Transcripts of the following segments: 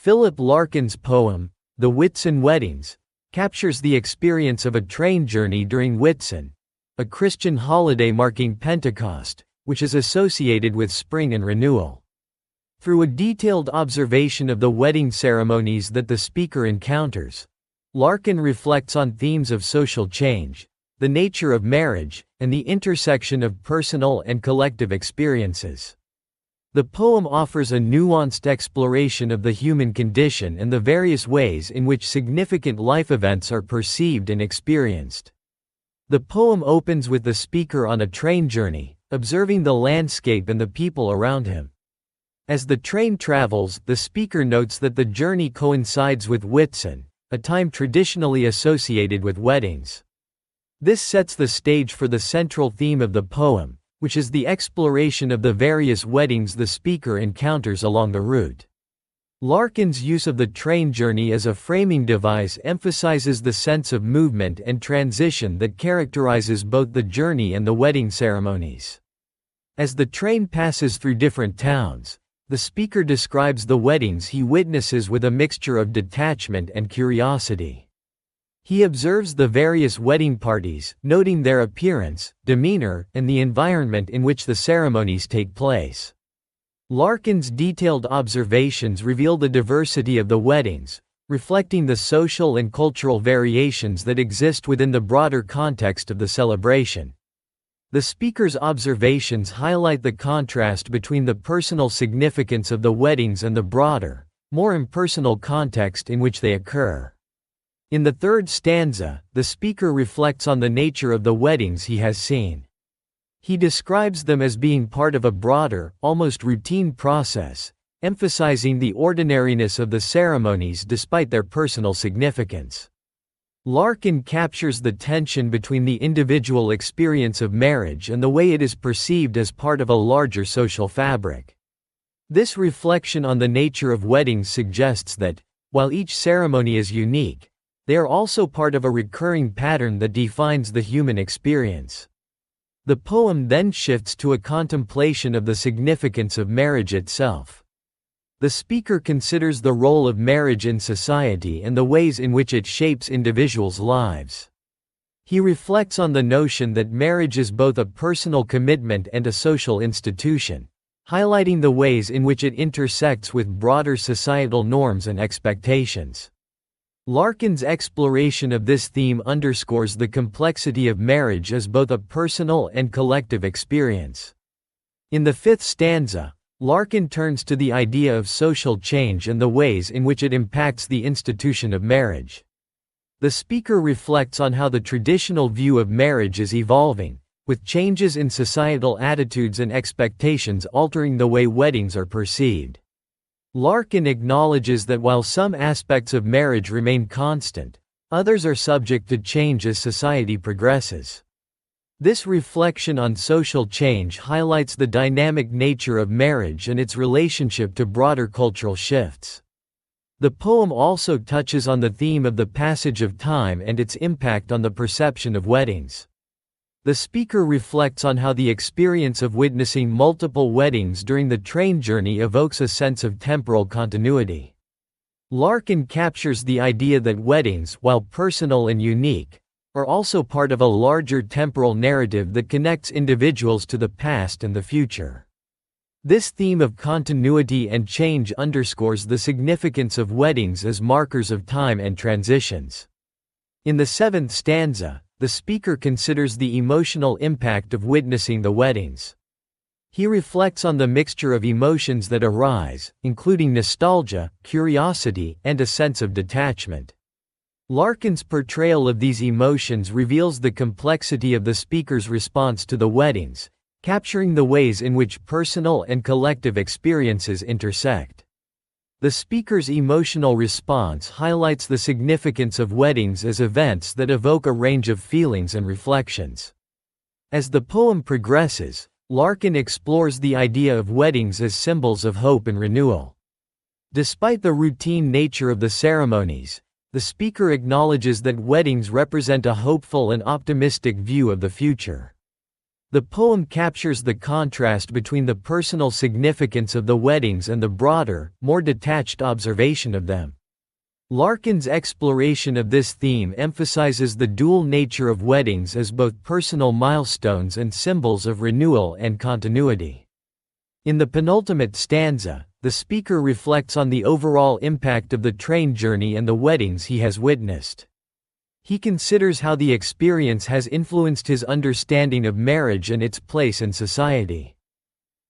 Philip Larkin's poem, The Whitsun Weddings, captures the experience of a train journey during Whitsun, a Christian holiday marking Pentecost, which is associated with spring and renewal. Through a detailed observation of the wedding ceremonies that the speaker encounters, Larkin reflects on themes of social change, the nature of marriage, and the intersection of personal and collective experiences. The poem offers a nuanced exploration of the human condition and the various ways in which significant life events are perceived and experienced. The poem opens with the speaker on a train journey, observing the landscape and the people around him. As the train travels, the speaker notes that the journey coincides with Whitsun, a time traditionally associated with weddings. This sets the stage for the central theme of the poem, which is the exploration of the various weddings the speaker encounters along the route. Larkin's use of the train journey as a framing device emphasizes the sense of movement and transition that characterizes both the journey and the wedding ceremonies. As the train passes through different towns, the speaker describes the weddings he witnesses with a mixture of detachment and curiosity. He observes the various wedding parties, noting their appearance, demeanor, and the environment in which the ceremonies take place. Larkin's detailed observations reveal the diversity of the weddings, reflecting the social and cultural variations that exist within the broader context of the celebration. The speaker's observations highlight the contrast between the personal significance of the weddings and the broader, more impersonal context in which they occur. In the third stanza, the speaker reflects on the nature of the weddings he has seen. He describes them as being part of a broader, almost routine process, emphasizing the ordinariness of the ceremonies despite their personal significance. Larkin captures the tension between the individual experience of marriage and the way it is perceived as part of a larger social fabric. This reflection on the nature of weddings suggests that, while each ceremony is unique, they are also part of a recurring pattern that defines the human experience. The poem then shifts to a contemplation of the significance of marriage itself. The speaker considers the role of marriage in society and the ways in which it shapes individuals' lives. He reflects on the notion that marriage is both a personal commitment and a social institution, highlighting the ways in which it intersects with broader societal norms and expectations. Larkin's exploration of this theme underscores the complexity of marriage as both a personal and collective experience. In the fifth stanza, Larkin turns to the idea of social change and the ways in which it impacts the institution of marriage. The speaker reflects on how the traditional view of marriage is evolving, with changes in societal attitudes and expectations altering the way weddings are perceived. Larkin acknowledges that while some aspects of marriage remain constant, others are subject to change as society progresses. This reflection on social change highlights the dynamic nature of marriage and its relationship to broader cultural shifts. The poem also touches on the theme of the passage of time and its impact on the perception of weddings. The speaker reflects on how the experience of witnessing multiple weddings during the train journey evokes a sense of temporal continuity. Larkin captures the idea that weddings, while personal and unique, are also part of a larger temporal narrative that connects individuals to the past and the future. This theme of continuity and change underscores the significance of weddings as markers of time and transitions. In the seventh stanza, the speaker considers the emotional impact of witnessing the weddings. He reflects on the mixture of emotions that arise, including nostalgia, curiosity, and a sense of detachment. Larkin's portrayal of these emotions reveals the complexity of the speaker's response to the weddings, capturing the ways in which personal and collective experiences intersect. The speaker's emotional response highlights the significance of weddings as events that evoke a range of feelings and reflections. As the poem progresses, Larkin explores the idea of weddings as symbols of hope and renewal. Despite the routine nature of the ceremonies, the speaker acknowledges that weddings represent a hopeful and optimistic view of the future. The poem captures the contrast between the personal significance of the weddings and the broader, more detached observation of them. Larkin's exploration of this theme emphasizes the dual nature of weddings as both personal milestones and symbols of renewal and continuity. In the penultimate stanza, the speaker reflects on the overall impact of the train journey and the weddings he has witnessed. He considers how the experience has influenced his understanding of marriage and its place in society.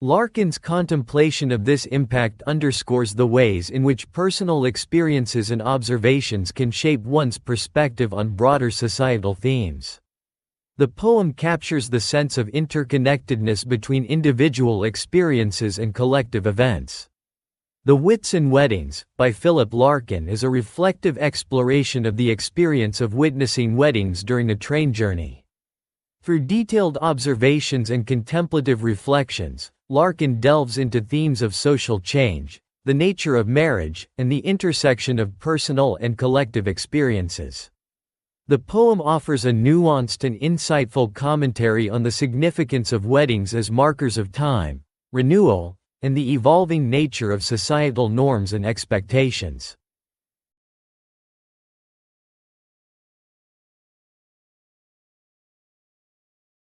Larkin's contemplation of this impact underscores the ways in which personal experiences and observations can shape one's perspective on broader societal themes. The poem captures the sense of interconnectedness between individual experiences and collective events. The Whitsun Weddings, by Philip Larkin, is a reflective exploration of the experience of witnessing weddings during a train journey. Through detailed observations and contemplative reflections, Larkin delves into themes of social change, the nature of marriage, and the intersection of personal and collective experiences. The poem offers a nuanced and insightful commentary on the significance of weddings as markers of time, renewal, and the evolving nature of societal norms and expectations.